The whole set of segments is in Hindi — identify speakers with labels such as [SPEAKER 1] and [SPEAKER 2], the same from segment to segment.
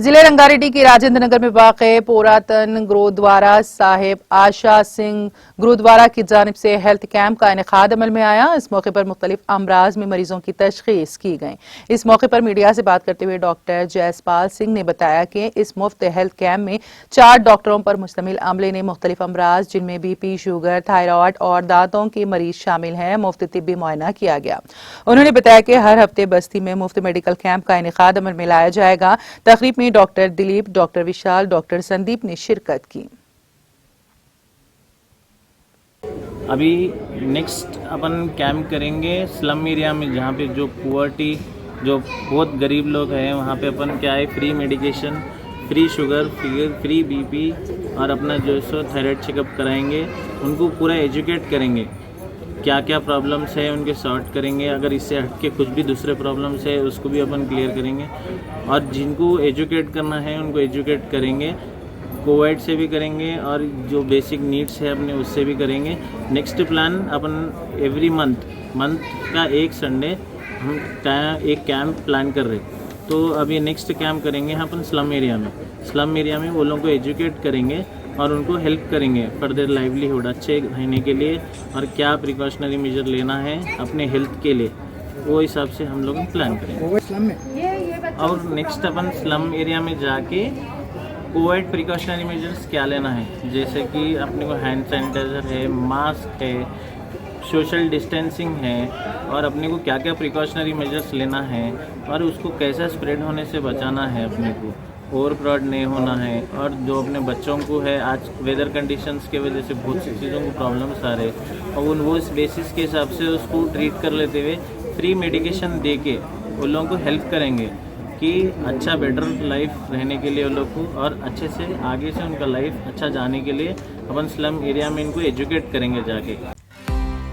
[SPEAKER 1] जिले रंगारेड्डी के राजेंद्र नगर में वाक़े पुरातन गुरुद्वारा साहिब आशा सिंह गुरुद्वारा की जानिब से हेल्थ कैंप का इनेकाद अमल में आया। इस मौके पर मुख्तलिफ अमराज में मरीजों की तशखीस की गई। इस मौके पर मीडिया से बात करते हुए डॉक्टर जयसपाल सिंह ने बताया कि इस मुफ्त हेल्थ कैंप में 4 डॉक्टरों पर मुश्तमिल अमले ने मुख्तलिफ अमराज जिनमें BP, शुगर, थायराइड और दांतों के मरीज शामिल हैं मुफ्त तिब्बी मुआयना किया गया। उन्होंने बताया कि हर हफ्ते बस्ती में मुफ्त मेडिकल कैंप का इनेकाद अमल में लाया जाएगा। तकरीब में डॉक्टर दिलीप, डॉक्टर विशाल, डॉक्टर संदीप ने शिरकत की।
[SPEAKER 2] अभी नेक्स्ट अपन कैंप करेंगे स्लम एरिया में, जहाँ पे जो पुअर्टी, जो बहुत गरीब लोग हैं, वहाँ पे अपन क्या है free medication, free sugar, free BP और अपना जो सो थायराइड चेकअप कराएंगे। उनको पूरा एजुकेट करेंगे, क्या क्या प्रॉब्लम्स है उनके सॉर्ट करेंगे। अगर इससे हट के कुछ भी दूसरे प्रॉब्लम्स है उसको भी अपन क्लियर करेंगे। और जिनको एजुकेट करना है उनको एजुकेट करेंगे, कोविड से भी करेंगे और जो बेसिक नीड्स है अपने उससे भी करेंगे। नेक्स्ट प्लान अपन एवरी मंथ का एक संडे हम एक कैंप प्लान कर रहे। तो अभी नेक्स्ट कैंप करेंगे अपन स्लम एरिया में वो लोगों को एजुकेट करेंगे और उनको हेल्प करेंगे फर्दर लाइवलीहुड अच्छे रहने के लिए और क्या प्रिकॉशनरी मेजर लेना है अपने हेल्थ के लिए, वो हिसाब से हम लोग प्लान करेंगे। और नेक्स्ट अपन स्लम एरिया में जाके कोविड प्रिकॉशनरी मेजर्स क्या लेना है, जैसे कि अपने को हैंड सैनिटाइज़र है, मास्क है, सोशल डिस्टेंसिंग है और अपने को क्या क्या प्रिकॉशनरी मेजर्स लेना है और उसको कैसा स्प्रेड होने से बचाना है, अपने को ओवर क्राउड नहीं होना है। और जो अपने बच्चों को है, आज वेदर कंडीशंस के वजह से बहुत सी चीज़ों को प्रॉब्लम्स आ रहे हैं और वो इस बेसिस के हिसाब से उसको ट्रीट कर लेते हुए फ्री मेडिकेशन दे के उन लोगों को हेल्प करेंगे कि अच्छा बेटर लाइफ रहने के लिए उन लोग को और अच्छे से आगे से उनका लाइफ अच्छा जाने के लिए अपन स्लम एरिया में इनको एजुकेट करेंगे जाके।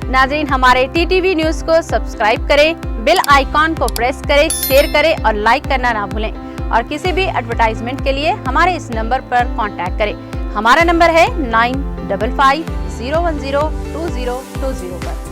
[SPEAKER 3] नाज़रीन, हमारे TTV न्यूज़ को सब्सक्राइब करें, बेल आइकॉन को प्रेस करें, शेयर करें और लाइक करना ना भूलें। और किसी भी एडवर्टाइजमेंट के लिए हमारे इस नंबर पर कांटेक्ट करें। हमारा नंबर है 9550102020 पर।